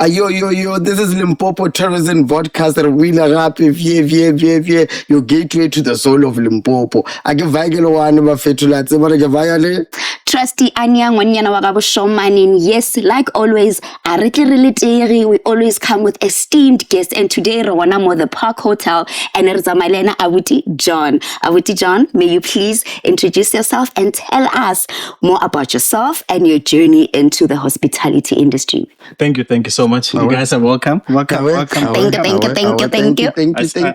Yo, this is Limpopo Tourism Podcast. Rwina happy, vie, your gateway to the soul of Limpopo. I give Vigil one of Fetula, Vayale. Trusty Anya Wanyana Wagabo Showman. Yes, like always, we always come with esteemed guests. And today, Rwanamo, the Park Hotel, and Erzamalena Awuti John. Awuti John, may you please introduce yourself and tell us more about yourself and your journey into the hospitality industry. Thank you so much. You guys are welcome. Thank you.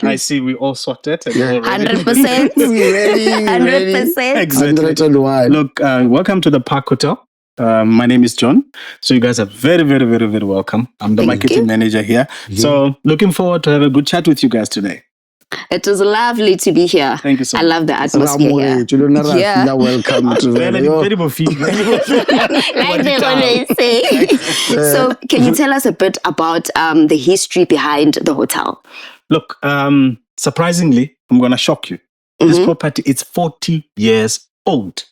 I see we all sorted. 100%. Ready. 100%. Exactly. 101. Look, welcome to the Park Hotel. My name is John. So you guys are very welcome. I'm the marketing manager here. Mm-hmm. So looking forward to have a good chat with you guys today. It was lovely to be here. Thank you so much. I love the atmosphere here. Yeah. Welcome to like they always say. So can you tell us a bit about the history behind the hotel? Look, surprisingly, I'm going to shock you. Mm-hmm. This property is 40 years old.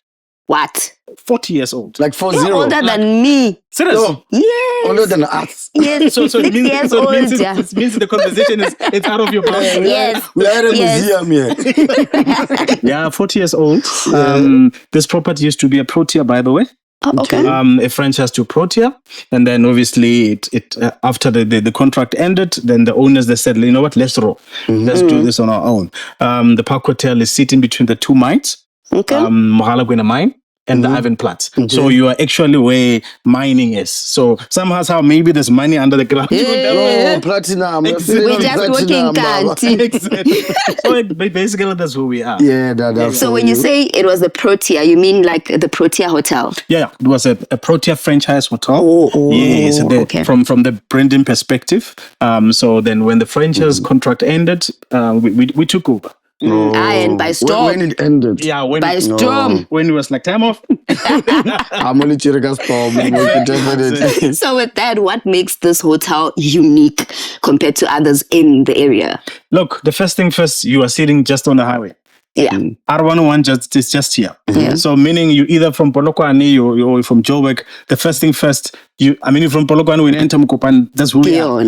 What? 40 years old. Like 40. You're older than me. Serious? Oh, yes. Older than us. Yes. So it means the conversation is out of your mouth. Yes. We are in a museum here. Yeah, 40 years old. This property used to be a Protea, by the way. Oh, okay. A franchise to Protea, and then obviously it after the contract ended, then the owners they said, you know what, let's roll. Let's do this on our own. The Park Hotel is sitting between the two mines. Okay. Mogalakwena mine and the Ivanplatz. Okay. So you are actually where mining is. So somehow maybe there's money under the ground. Oh, platinum. Exactly. We're just working, can't. Exactly. So basically that's who we are. Yeah, that's so when you say it was the Protea, you mean like the Protea Hotel? Yeah, it was a Protea franchise hotel. Oh, yes. Okay. From the branding perspective. So then when the franchise contract ended, we took over. And by storm. When it ended. Yeah, by storm. When it was like time off. I'm only definitely. So with that, what makes this hotel unique compared to others in the area? Look, the first thing first, you are sitting just on the highway. Yeah. R101 is just here. Yeah. So meaning you either from Polokwane or from Joburg, the first thing first, you're from Polokwane, when you enter Mokopane, that's who we are.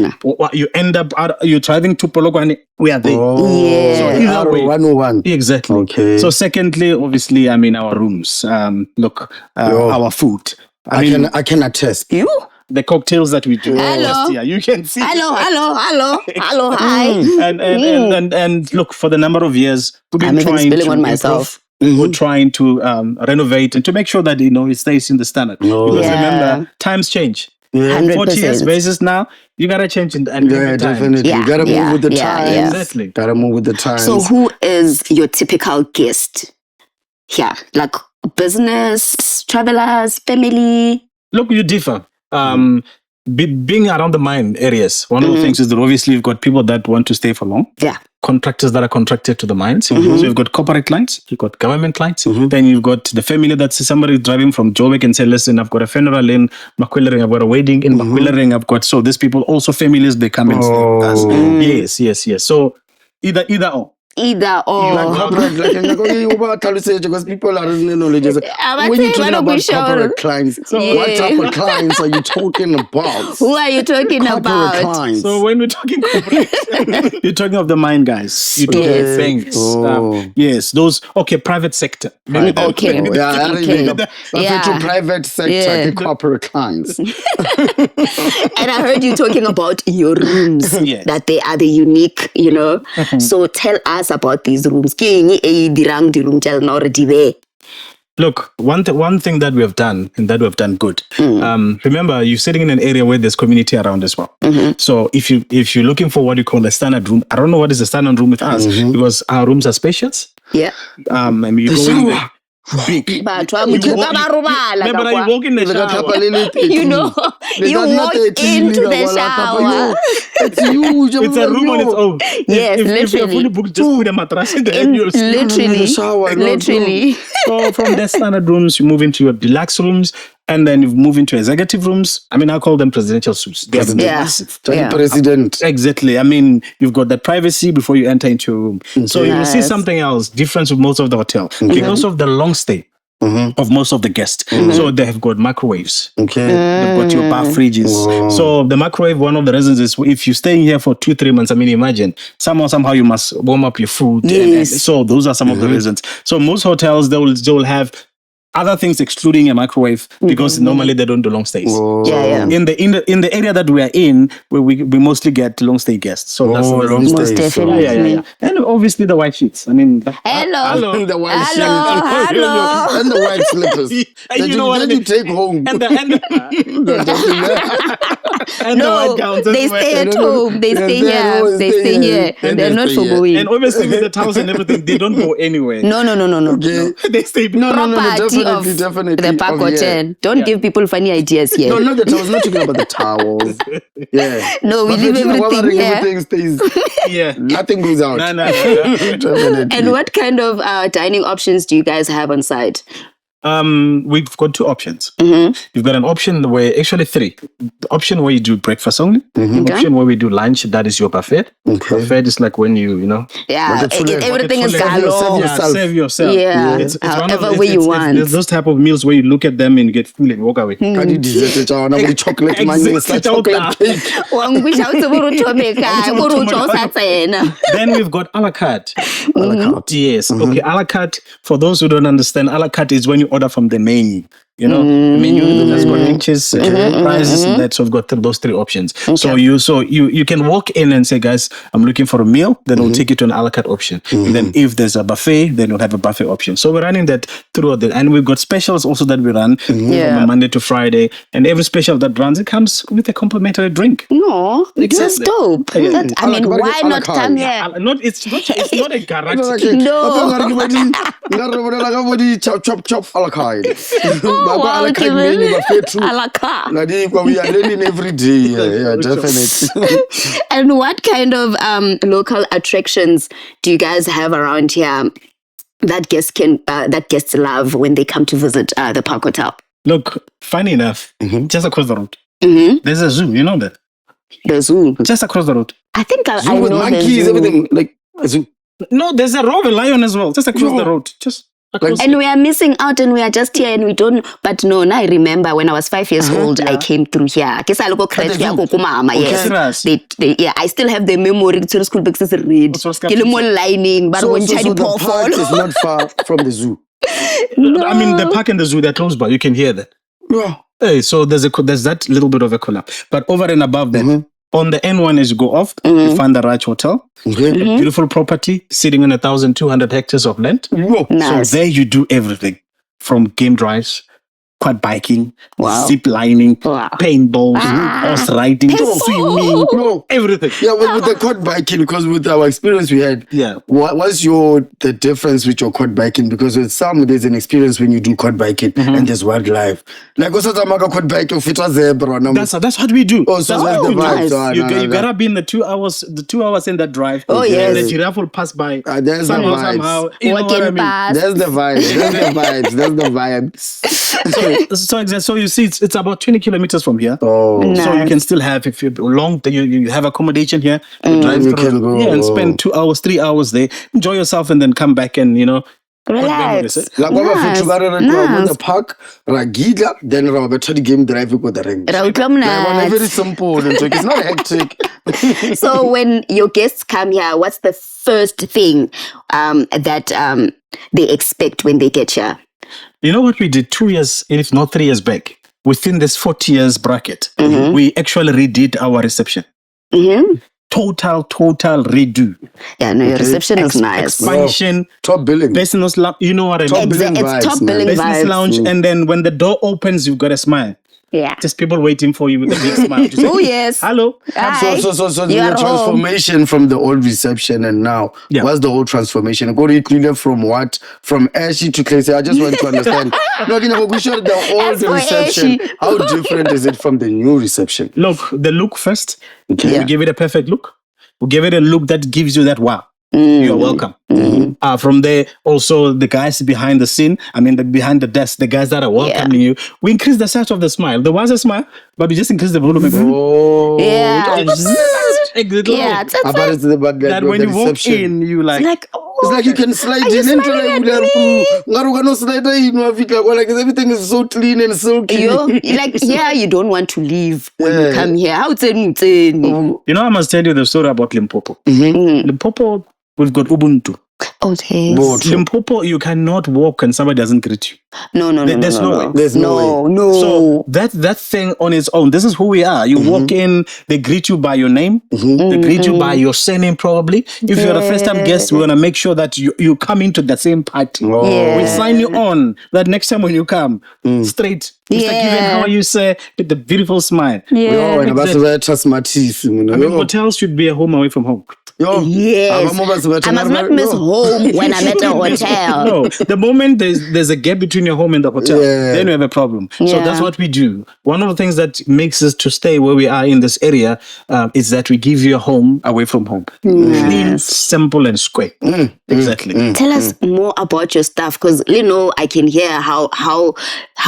You end up, you're driving to Polokwane, we are there. Oh, yeah. So either way. 101. Exactly. Okay. So secondly, obviously, our rooms, our food. I can attest. You? The cocktails that we do. Hello. Here, you can see. Hello, hi. And look, for the number of years, we've been trying to on myself. We're trying to renovate and to make sure that it stays in the standard. Because remember, times change. Yeah. 40 years basis now, you gotta change and definitely. Yeah, you gotta move with the times. Yeah. Exactly. Gotta move with the times. So who is your typical guest here? Like business, travelers, family? Look, you differ. Being around the mine areas, one of the things is that obviously you've got people that want to stay for long. Yeah. Contractors that are contracted to the mines. So you've got corporate clients, you've got government clients, then you've got the family that's somebody driving from Joburg and say, listen, I've got a funeral in Makwelering, I've got a wedding in Makwelering, I've got, so these people also families, they come and stay with us. Yes. So either or. Either or. Because people are in the knowledge. When you're talking about corporate clients, what type of clients are you talking about? Who are you talking about? Clients. So when we're talking corporate, you're talking of the mine guys. You're talking banks. Yes, those, private sector. Okay. Private sector, corporate clients. And I heard you talking about your rooms, that they are the unique, So tell us about these rooms. Look, one thing that we have done, and that we have done good. Remember, you're sitting in an area where there's community around as well. So if you're looking for what you call a standard room, I don't know what is a standard room with us, because our rooms are spacious. Yeah. You go in there. Big. You walk in the shower. You walk into the shower. It's huge. It's a room on its own. Yes, if you're fully booked, just put a mattress in there. Literally. So from the standard rooms, you move into your deluxe rooms, and then you move into executive rooms. I call them presidential suites. They're massive. President. Exactly. You've got that privacy before you enter into your room. So you will see something else, different with most of the hotel. Because of the long stay. of most of the guests. So they have got microwaves. Okay. They've got your bar fridges. Wow. So the microwave, one of the reasons is if you're staying here for 2-3 months, I mean, imagine somehow you must warm up your food. And so those are some of the reasons. So most hotels, they will have other things excluding a microwave because normally they don't do long stays. Whoa. Yeah. In the area that we are in, we mostly get long stay guests. So that's long Most stays. definitely. yeah. And obviously the white sheets. I mean, Hello. The white Hello. sheets. Hello. And the white slippers. You know what I you mean? take home. and the No, white gowns. they as well. stay at home. They Yeah, stay they here. always They stay stay here. here. And They're they not stay for here. going. And obviously with the towels and everything, they don't go anywhere. No. Okay. They stay. Property of definitely. the Park Oh, yeah. Hotel. Don't give people funny ideas here. No, not the towels. Not talking about the towels. Yeah. No, we But leave you know, everything here. Everything stays. Yeah. Nothing goes out. No. Definitely. And what kind of dining options do you guys have on site? We've got two options. You've got an option where actually three. The option where you do breakfast only. Okay. Option where we do lunch. That is your buffet. Okay. Buffet is like when you know. Yeah, But it's everything is serve galo. yourself. Serve yourself. Yeah, It's one of- however it's- way you it's- want. There's those type of meals where you look at them and you get full and walk away. Ka di dessert tsa ona, bo chocolate money, it's like Exactly. chocolate cake. Wangwisha utse bo re thome kae, bo re o tswa o sa tsena. Then we've got a la carte. A la carte. Yes. Okay. A la carte. For those who don't understand, a la carte is when you order from the menu. You know, the menu that's got pictures, prices, and that. So we've got those three options. So you can walk in and say, guys, I'm looking for a meal. Then we'll take you to an a la carte option. And then if there's a buffet, then we'll have a buffet option. So we're running that throughout and we've got specials also that we run from Monday to Friday. And every special that runs, it comes with a complimentary drink. No, that's Exactly. dope. Yeah. That, I mean, A la why carte. not come here? It's not a guarantee. No. Chop a la carte. Oh, wow, A la carte Kevin. menu, buffet too. A la carte. We are learning every day. Yeah, definitely. And what kind of local attractions do you guys have around here that guests love when they come to visit the Park Hotel? Look, funny enough, just across the road, there's a zoo. You know that? The zoo. Just across the road. I think I Zoo with know the monkeys, zoo. everything. Like, a zoo. No, there's a roving lion as well. Just across the road. Just across. And we are missing out and we are just here and we don't. But no, now I remember when I was 5 years old, I came through here. Guess I look the zoo. Yes. Yeah, I still have the memory. To school books is read. So lining, but So when the park is not far from the zoo. I mean, the park and the zoo, they're close by. You can hear that. Yeah. Hey, so there's that little bit of a collab. But over and above that, on the N1 as you go off, you find the Raj Hotel. Okay. A beautiful property sitting on 1,200 hectares of land. Nice. So there you do everything from game drives, quad biking, Wow. zip lining, Wow. paintball, horse riding, swimming, No. everything. Yeah, with the quad biking, because with our experience we had, Yeah. what was the difference with your quad biking? Because with some, there's an experience when you do quad biking and there's wildlife. Like, also, the quad bike, if it was zebra. That's what we do. Oh, so that's the vibe. nice. So, You gotta be in the 2 hours. The 2 hours in that drive. Oh, and yes. the giraffe will pass by. there's the Somehow. You know what Walking I mean? past. That's the vibes. That's the vibes. So you see, it's about 20 kilometers from here. Oh. So you Nice. can still have, if you're long, you have accommodation here. You drive You through, can go. and spend 2 hours, 3 hours there. Enjoy yourself and then come back and, Relax. Like what Nice. in the park, Ragida, then Roberto the game drive with the ring. Ra utlwa monate. Very simple. It's not hectic. So when your guests come here, what's the first thing that they expect when they get here? You know what we did 2 years, if not 3 years back? Within this 40 years bracket, we actually redid our reception. Total redo. Yeah, no, your reception is nice. Expansion, Top billing. business, you know what I Top mean? billing It's vibes, top man. billing Business vibes. lounge, and then when the door opens, you've got a smile. Yeah. Just people waiting for you with a big smile. Just say, Oh, yes. hello. Hi. So You the are home. transformation from the old reception and now, Yeah. what's the whole transformation? Go to cleaner from what? From ashy to clay. I just want to understand. We showed the old As for reception. ashy. How different is it from the new reception? Look, the look first. Okay. We give it a perfect look. We give it a look that gives you that wow. You're welcome. From there, also the guys behind the scene, behind the desk, the guys that are welcoming you, we increase the size of the smile. There was a smile, but we just increase the volume. Oh. Yeah. Exactly. Yeah. But it's the That when the you walk reception. in, you like, Like, oh, It's like you can slide Are you in smiling at me? like everything is so clean and silky. Like here, you don't want to leave when you Yeah. come here. How it's You know, I must tell you the story about Limpopo. Limpopo, we've got Ubuntu. Okay. Limpopo, you cannot walk and somebody doesn't greet you. No. There's no way. There's no way. No. So that thing on its own, this is who we are. You walk in, they greet you by your name, they greet you by your surname probably. If you're a first-time guest, we want to make sure that you come into the same party. Yeah. We sign you on that next time when you come, straight. Mr. Given, how are you, sir? With the beautiful smile. Yeah. I mean, hotels should be a home away from home. Yes. I must not miss home when I'm at a hotel. No, the moment there's a gap between your home and the hotel, then you have a problem. So Yeah. that's what we do. One of the things that makes us to stay where we are in this area is that we give you a home away from home. Clean, simple, and square. Exactly. Tell us more about your staff, because I can hear how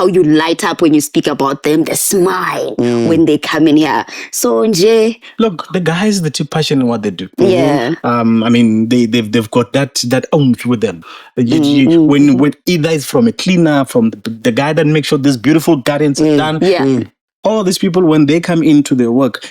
you light up when you speak about them, the smile when they come in here. So Nje, Look, the guys that are passionate in what they do. yeah. I mean, they've got that oomph with them. When either it's from a cleaner, from the guy that makes sure this beautiful gardens are done. Yeah. All these people, when they come into their work,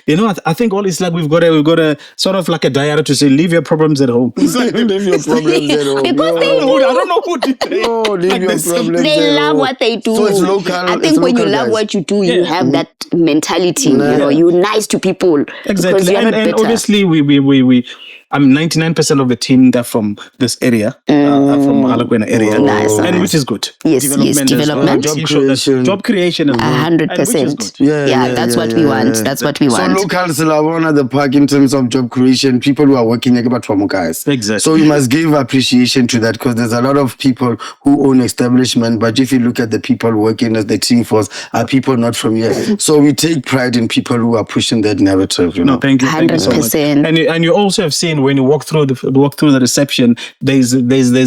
I think all it's like we've got a sort of like a diary to say, leave your problems at home. Leave your problems at home. Because No. they do. I don't know who did that. No, leave Like your this. problems They at love home. what they do. So it's local. I it's think when you local love guys. what you do, you Yeah. have that mentality. You're nice to people. Because Exactly. you're not And bitter. obviously, we 99% of the team, they're from this area, from Alakwena area. Nice, And nice. which is good. Yes, development. Job You show that creation. Job creation is good. 100%. Yeah, That's what we want. That's what we So want. locals are one of the park in terms of job creation, people who are working here, but from guys. Exactly. So we must give appreciation to that, because there's a lot of people who own establishment, but if you look at the people working as the team force, are people not from here. So we take pride in people who are pushing that narrative. No, thank you so much. 100%. And you also have seen when you walk through the reception, there's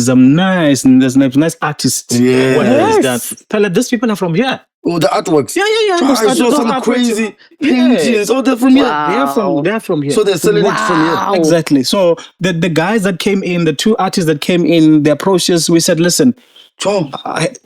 some nice artists. Yes. What is that? Tell these people are from here. Oh, the artworks. Yeah. I saw some crazy paintings. Oh, they're from here. They're from here. So they're selling it from here. Exactly. So the guys that came in, the two artists that came in, they approached us. We said, listen,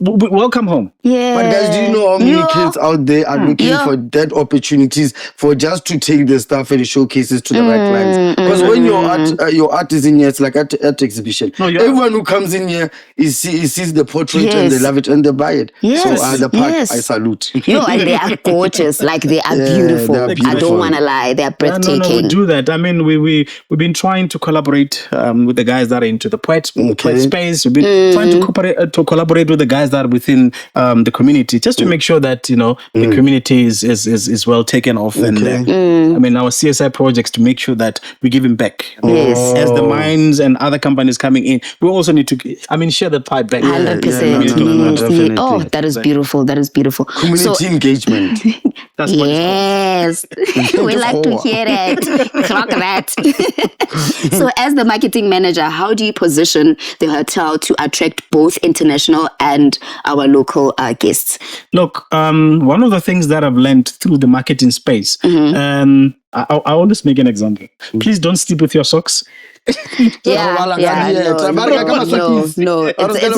welcome home. Yeah. But guys, do you know how many kids out there are looking for that opportunities for just to take the stuff and the showcases to the right clients? Because when your art is in here, it's like art exhibition. No, everyone who comes in here sees the portrait and they love it and they buy it. Yes, So the park, yes. I salute. And they are gorgeous. Like they are beautiful. they are I beautiful. don't want to lie. They are breathtaking. No, we do that. I mean, we've been trying to collaborate with the guys that are into the poet space. We've been trying to collaborate with the guys that are within the community, just to make sure that the community is well taken off. And I mean, our CSI projects to make sure that we give him back. Yes. As the mines and other companies coming in, we also need to share the pie back. 100%. definitely. Oh, that is beautiful. That is beautiful. Community engagement. That's what Yes, we like to hear it. Clock that. So, as the marketing manager, how do you position the hotel to attract both international and our local guests? Look, one of the things that I've learned through the marketing space, I always make an example. Please don't sleep with your socks. No, it's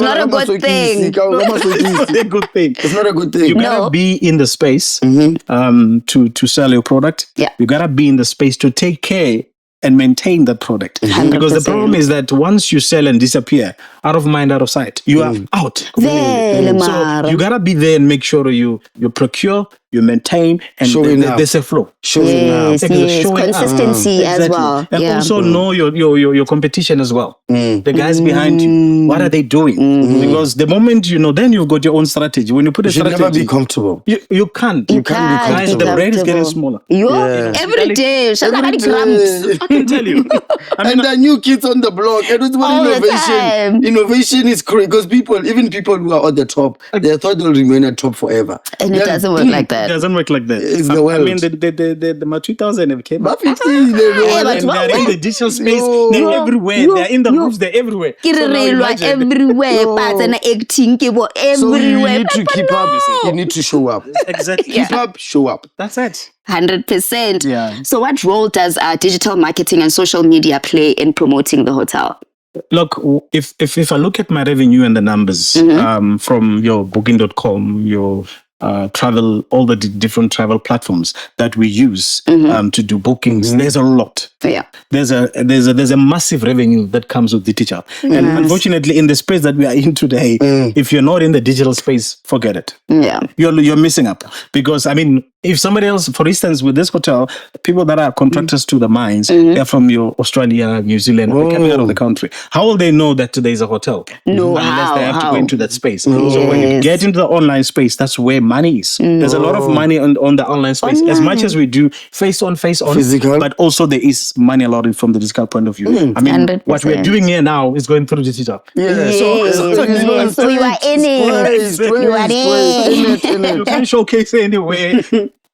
not a good thing. It's not a good thing. It's not a good thing. You gotta be in the space to sell your product. Yeah. You gotta be in the space to take care and maintain that product. Because the 100%. problem is that once you sell and disappear, out of mind, out of sight, you are out. Vele, So mara. you gotta be there and make sure you procure, you maintain, and Showing up. there's a flow. Yes, Exactly, showing up. consistency as Exactly. well. And Yeah. also know your competition as well. The guys behind you, what are they doing? Because the moment then you've got your own strategy. When you put a You should strategy, never be comfortable. you can't. You can't Guys, be the brain is getting comfortable. smaller. Every day, Every day. I can tell you. And the new kids on the block. And it's what All the time. innovation. Innovation is crazy because even people who are at the top, they thought they'll remain at top forever. And it doesn't work like It that. doesn't work like that. It's the I world. mean, the 2000 have came up. But 15, they know. Hey, but And what- they're in the digital space. Yo. They're everywhere. They're in the roofs. They're everywhere. So now Kirelwa imagine- everywhere, parts and acting cable So you everywhere. need to keep up. You need to show up. Exactly. Keep up, show up. That's it. 100%. Yeah. So, what role does digital marketing and social media play in promoting the hotel? Look, if I look at my revenue and the numbers from your Booking.com, your travel, all the different travel platforms that we use to do bookings, there's a lot. Yeah. There's a massive revenue that comes with digital. And unfortunately, in the space that we are in today, if you're not in the digital space, forget it. Yeah. You're missing up. Because, I mean, if somebody else, for instance, with this hotel, people that are contractors to the mines, they're from your Australia, New Zealand, they're coming out of the country. How will they know that there is a hotel? No, Unless they have to go into that space. Yes. So when you get into the online space, that's where money is. There's a lot of money on the online space. As much as we do face on, physical, but also there is money allowed from the digital point of view. I mean, 100%. what we're doing here now is going through digital. Yeah. So you are in it. You are in it. You can't showcase it anywhere.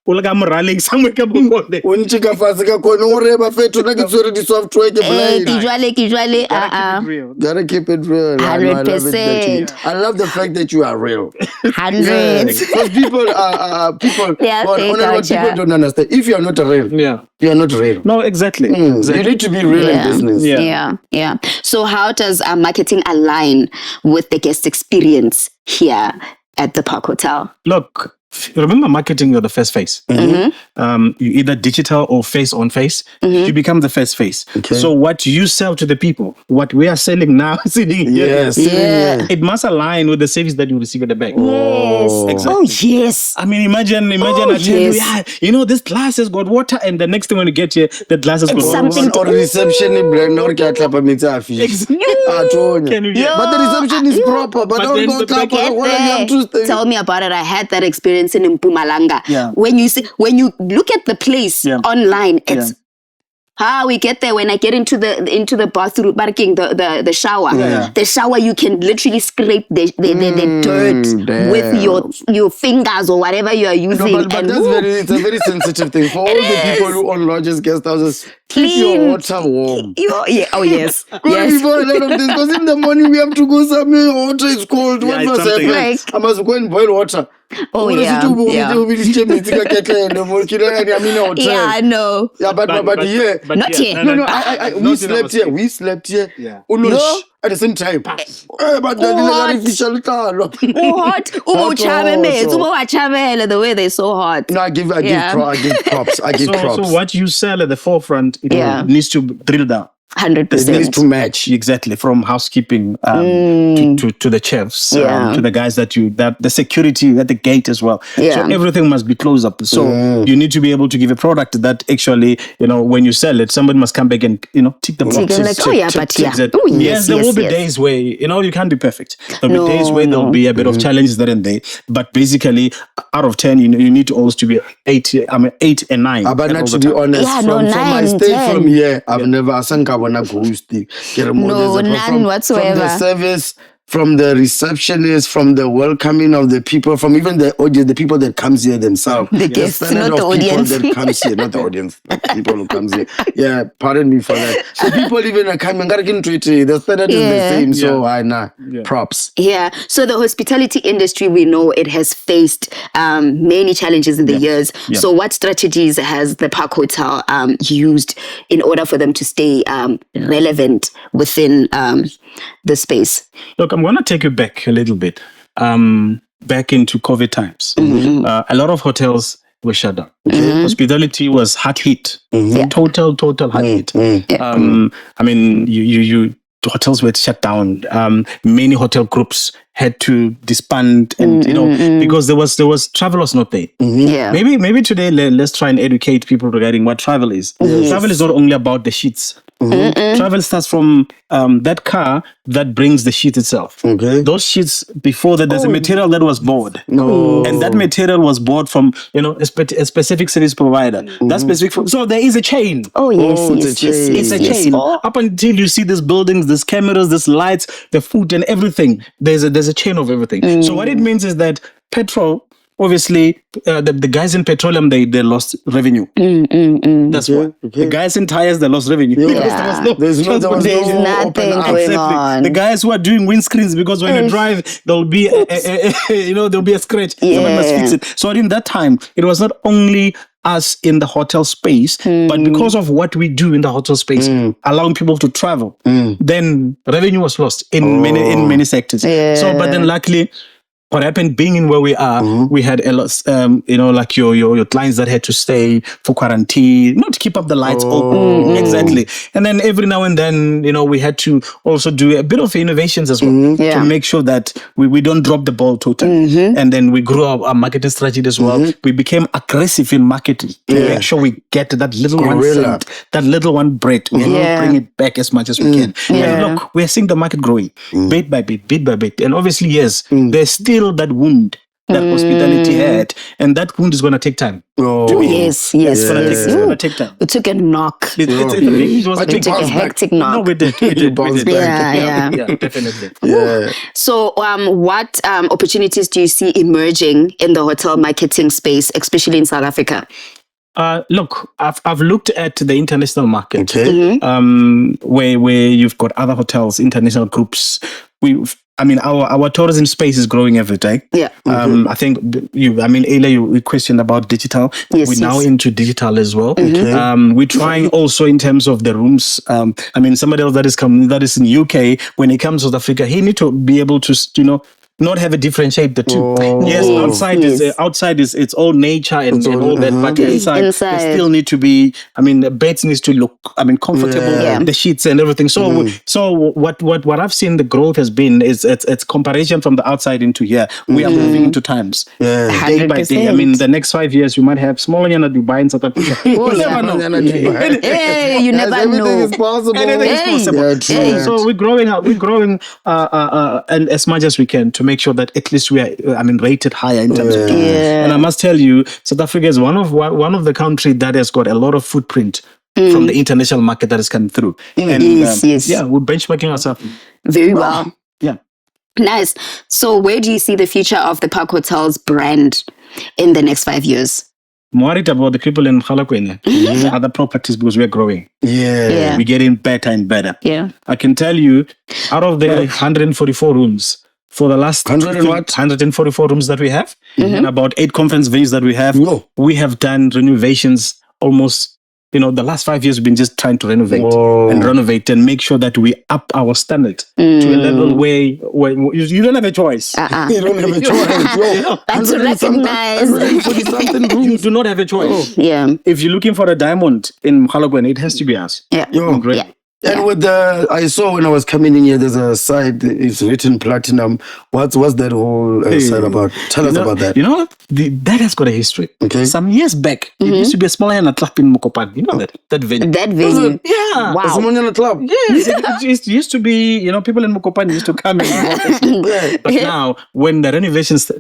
I'm rallying somewhere. Unchika fast ka kona ureba fetu na kitsori di software ke blind. Usually, Gotta keep it real. 100%. I love the fact that you are real. 100. Because people Yeah, people don't understand. If you are not real, you are not real. No, exactly. You need to be real in business. Yeah. So how does marketing align with the guest experience here at the Park Hotel? Look, remember marketing, you're the first face. You either digital or face on face, you become the first face. Okay. So what you sell to the people, what we are selling now, sitting here, Yes. it must align with the service that you receive at the bank. Yes. Exactly. Oh, yes. I mean, imagine I tell you, this glass has got water, and the next thing when you get here, the glass has got something water. Or reception blend or get up and Can you hear? But the reception is proper. But then don't the go back- what you have to stay. Tell me about it. I had that experience in Mpumalanga. Yeah. When you look at the place online, it's how we get there. When I get into the bathroom, parking the shower, the shower, you can literally scrape the dirt with your fingers or whatever you are using. No, but it's a very sensitive thing for all the people who own lodges, guest houses. Keep your water warm. Oh yes. Before a lot of things, because in the morning we have to go somewhere. Water is cold. What must happen? I must go and boil water. Oh yeah. I know. Yeah, but here. Not here. No. We slept here. We slept here. Yeah. At the same time. But the way they're so hot. No, I give props. I give props. So what you sell at the forefront, it needs to drill down. 100%. It needs to match. Exactly, from housekeeping to the chefs, to the guys that the security at the gate as well. Yeah. So everything must be closed up. So you need to be able to give a product that actually, when you sell it, somebody must come back and tick the boxes. Yes, there will be days where you can't be perfect. There'll be days where there'll be a bit of challenges there and there. But basically, out of 10, you need to always to be 8 and 9. But not to be honest, from my stay 10. from here, I've never none whatsoever. From the service, from the receptionist, from the welcoming of the people, from even the audience, the people that comes here themselves. The guests, not the audience. That comes here, not the audience. The people who comes here. Yeah, pardon me for that. So people even are coming, the standard is the same. So props. Yeah. So the hospitality industry, we know it has faced many challenges in the years. Yeah. So what strategies has the Park Hotel used in order for them to stay relevant within the space? Look, I'm going to take you back a little bit, back into COVID times. A lot of hotels were shut down. Hospitality was hard hit, total hard hit. I mean, hotels were shut down. Many hotel groups had to disband, and because there was travel was not there. Yeah. Maybe today let's try and educate people regarding what travel is. Travel is not only about the sheets. Travel starts from that car that brings the sheet itself. Okay. Those sheets, before that, there's a material that was bought. And that material was bought from a specific service provider. That's specific. So there is a chain. Oh yes, It's a chain. Up until you see these buildings, these cameras, these lights, the food and everything, there's a chain of everything. So what it means is that petrol, obviously, the guys in petroleum, they lost revenue. That's why. The guys in tires, they lost revenue. There's nothing going on. The guys who are doing windscreens, because when you drive, there'll be there'll be a scratch. Somebody must fix it. So in that time, it was not only us in the hotel space, but because of what we do in the hotel space, allowing people to travel, then revenue was lost in many sectors. So, but then luckily, what happened, being in where we are, we had a lot, like your clients that had to stay for quarantine, not to keep up the lights open. Exactly. And then every now and then, we had to also do a bit of innovations as well to make sure that we don't drop the ball totally. And then we grew our marketing strategy as well. We became aggressive in marketing to make sure we get that little one cent, that little one bread. We bring it back as much as we can. And look, we're seeing the market growing bit by bit. And obviously, yes, there's still that wound that hospitality had, and that wound is going to take time. Yes. It's going to take time. We took a knock. It was We took a hectic knock. No, we did. Yeah. Definitely. Yeah. So, what opportunities do you see emerging in the hotel marketing space, especially in South Africa? Look, I've looked at the international market, Okay. where you've got other hotels, international groups. Our tourism space is growing every day. Yeah. I think earlier you questioned about digital. Yes, We're now into digital as well. Okay. We're trying also in terms of the rooms. Somebody else that is in UK, when he comes to South Africa, he need to be able to, not have a differentiate the two. Yes, outside is it's all nature and all that, but inside they still need to be. The beds needs to look. Comfortable. The sheets and everything. So what I've seen the growth has been is it's comparison from the outside into here. We are moving into times day by day. The next 5 years you might have smaller than Dubai in South Africa. You never know. Hey, you never Everything know. is possible. Anything is possible. Yeah, true. So we're growing out. We're growing and as much as we can to make sure that at least we are, rated higher in terms of tourism. And I must tell you, South Africa is one of the countries that has got a lot of footprint from the international market that is coming through. And Yes. yeah, we're benchmarking ourselves. Very well. Yeah. Nice. So, where do you see the future of the Park Hotels brand in the next 5 years? I'm worried about the people in Mokopane, the other properties, because we're growing. Yeah. We're getting better and better. Yeah. I can tell you, out of the 144 rooms, for the last 144 rooms that we have, and about 8 conference venues that we have, we have done renovations almost. The last 5 years we've been just trying to renovate and renovate and make sure that we up our standard to a level where you don't have a choice. You don't have a choice. That's recognized. You do not have a choice. Yeah. If you're looking for a diamond in Mokopane, it has to be us. Yeah. Great. Yeah. And with I saw when I was coming in here, there's a side, it's written platinum. What's that whole side about? Tell us about that. That has got a history. Okay. Some years back, it used to be a small hand club in Mokopane. You know that venue. That venue. Yeah. Wow. Someone in the club. Yes, it used to be, people in Mokopane used to come and but now, when the renovations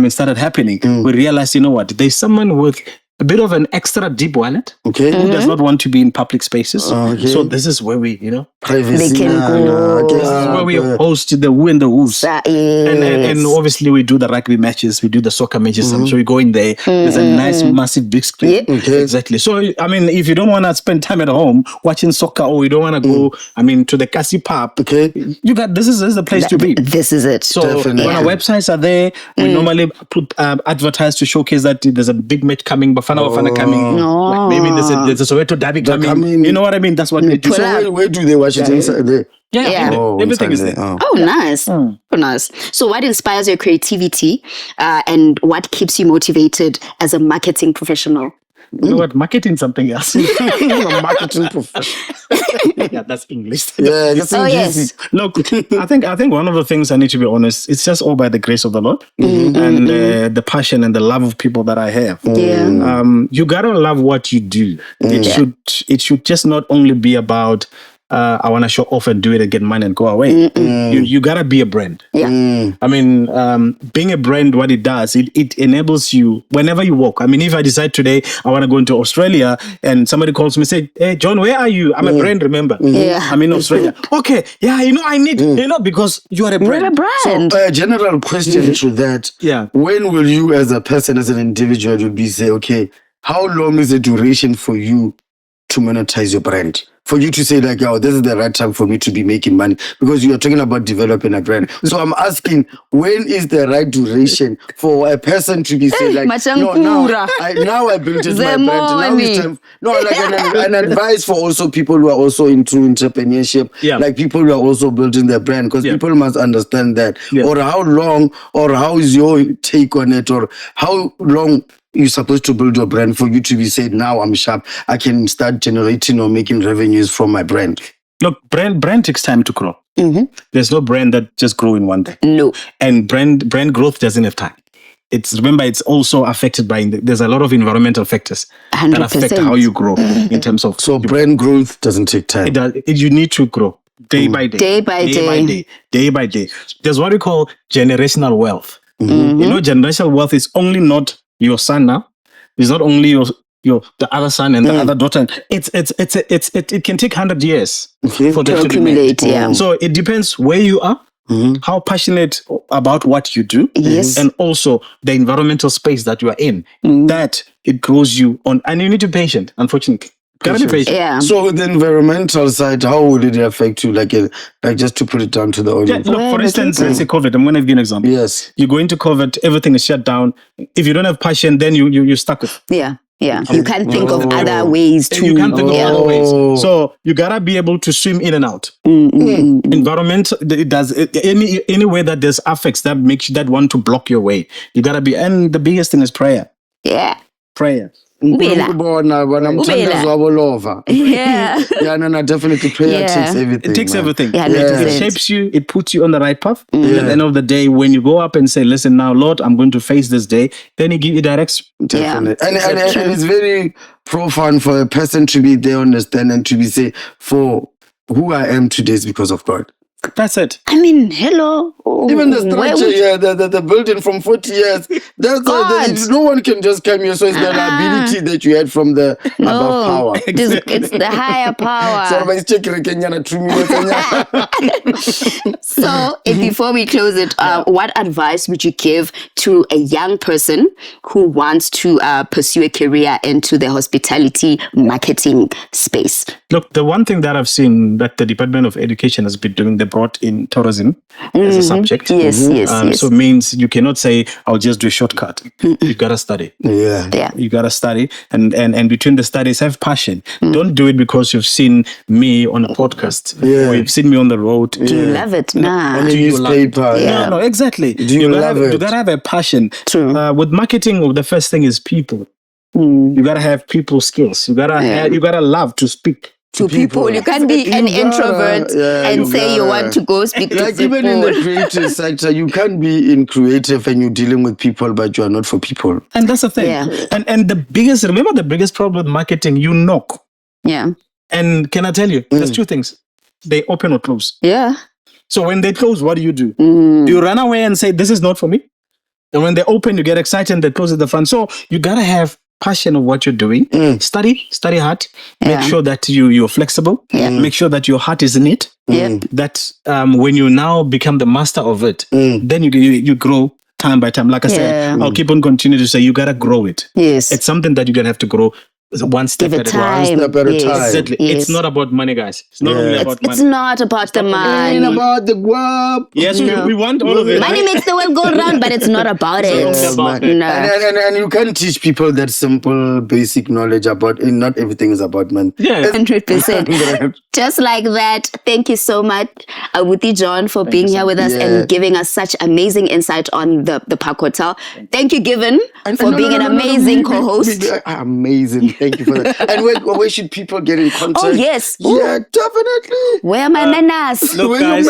started happening, we realized, there's someone with a bit of an extra deep wallet who does not want to be in public spaces. So this is where we, privacy. They can go. this is where we host the who and the who's. And obviously we do the rugby matches, we do the soccer matches. So we go in there. There's a nice, massive, big screen. Exactly. So, if you don't want to spend time at home watching soccer, or you don't want to go, to the Kasi pub, this is the place to be. This is it. So when our websites are there, we normally put advertise to showcase that there's a big match coming, Bafana coming. Like maybe there's a Soweto derby coming. You know what I mean? That's what we do. So where do they watch it? Inside there? Yeah. Everything is there. Oh, nice. Oh, nice. So what inspires your creativity and what keeps you motivated as a marketing professional? You know what? Marketing something else. Marketing professional. Yeah, that's English. Yeah, that's yes. Look, I think one of the things I need to be honest, it's just all by the grace of the Lord and the passion and the love of people that I have. Yeah. You gotta love what you do. It should just not only be about I want to show off and do it and get money and go away. You gotta be a brand. Yeah. Being a brand, what it does, it enables you whenever you walk. If I decide today I want to go into Australia and somebody calls me and say, "Hey John, where are you? I'm a brand, remember? Yeah. I'm in Australia." Okay, yeah, I need, because you are a brand. You're a brand. So, a general question to that. Yeah. When will you, as a person, as an individual, say, okay, how long is the duration for you to monetize your brand? For you to say like, oh, this is the right time for me to be making money, because you are talking about developing a brand. So I'm asking, when is the right duration for a person to be saying like, no, now I built it my brand. Now it's time. No, like an advice for also people who are also into entrepreneurship, like people who are also building their brand, because people must understand that. Or how long, or how is your take on it, or how long you're supposed to build your brand for you to be said, now I'm sharp, I can start generating or making revenues from my brand? Look, brand takes time to grow. There's no brand that just grow in one day. No. And brand growth doesn't have time. It's also affected by, there's a lot of environmental factors 100%. that affect how you grow in terms of. So brand growth doesn't take time. You need to grow day by day. Day by day. There's what we call generational wealth. You know, generational wealth is only not your son now. It's not only the other son and the other daughter. It can take 100 years for that to accumulate. So it depends where you are, how passionate about what you do, and also the environmental space that you are in. That it grows you on, and you need to be patient. Unfortunately, gotta be patient. Yeah. So the environmental side, how would it affect you? Like just to put it down to the audience. Look, for instance, let's say COVID. I'm going to give you an example. Yes. You go into COVID, everything is shut down. If you don't have passion, then you're stuck with. Yeah. You can't think of other ways to. You can't think of other ways. So you gotta be able to swim in and out. Environment, it does any way that there's affects that makes you that want to block your way. You gotta be, and the biggest thing is prayer. Yeah. Prayer. Yeah. No, definitely prayer takes everything. It takes everything. Yeah, It shapes you, it puts you on the right path. At the end of the day, when you go up and say, listen now, Lord, I'm going to face this day, then he directs you. Definitely. And it's very profound for a person to be there, understand, and to be say, for who I am today is because of God. That's it. I mean, hello. Even the structure, the building from 40 years, no one can just come here. So it's the ability that you had from the above power. It's the higher power. So, before we close it, what advice would you give to a young person who wants to pursue a career into the hospitality marketing space? Look, the one thing that I've seen that the Department of Education has been doing, they brought in tourism as a subject. Yes. So it means you cannot say, I'll just do a shortcut. You gotta study. Yeah. You gotta study, and between the studies, have passion. Don't do it because you've seen me on a podcast or you've seen me on the road. Do you love it? Nah. Do you love it? No, exactly. You gotta have a passion. True. With marketing, the first thing is people. You gotta have people skills. You gotta love to speak to people. You can't be an introvert and say you want to go speak to people. Even in the creative sector, you can't be in creative and you're dealing with people, but you are not for people. And that's the thing. Yeah. And the biggest problem with marketing, you knock. Yeah. And can I tell you, there's two things. They open or close. Yeah. So when they close, what do? Do you run away and say, this is not for me? And when they open, you get excited and they close at the front. So you gotta have passion of what you're doing. Study hard. Make sure that you're flexible. Make sure that your heart is in it. That when you now become the master of it, then you grow time by time. Like I said, I'll keep on continuing to say you gotta grow it. Yes, it's something that you're gonna have to grow. One step at a time. Exactly. It's not about money, guys. It's not only about money. It's not about the money. It's about the guap. Yes, we want all of it. Money makes the world go round, but it's not about it. And you can't teach people that simple, basic knowledge about it. Not everything is about money. 100%. Just like that. Thank you so much, Awuti John, for being here with us and giving us such amazing insight on the Park Hotel. Thank you, Given, for being an amazing co-host. Amazing. Thank you for that. And where should people get in contact? Oh, yes. Yeah, definitely. Where are my manners? Look, guys.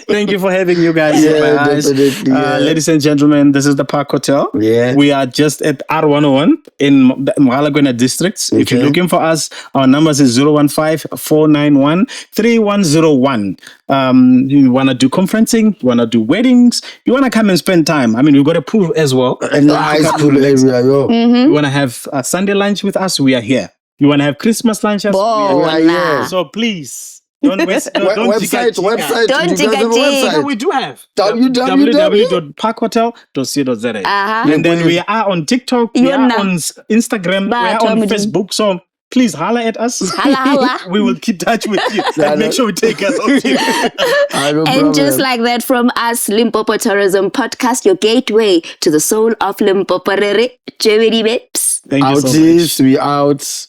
Thank you for having you guys. Ladies and gentlemen, this is the Park Hotel. Yeah. We are just at R101 in Mokopane districts. If you're looking for us, our numbers is 015-491-3101. You want to do conferencing, you want to do weddings, you want to come and spend time. I mean, we've got a pool as well. A nice pool area, You want to have a Sunday lunch with us, we are here. You want to have Christmas lunch with us, we are here. So please, don't waste website. Don't take a website. We do have www.parkhotel.co.za. And then we are on TikTok, we are on Instagram, we are on Facebook. So please holla at us. Holla. We will keep touch with you and make sure we take us off you. And just like that, from us, Limpopo Tourism Podcast, your gateway to the soul of Limpopo. Thank you so much. Artists, we out.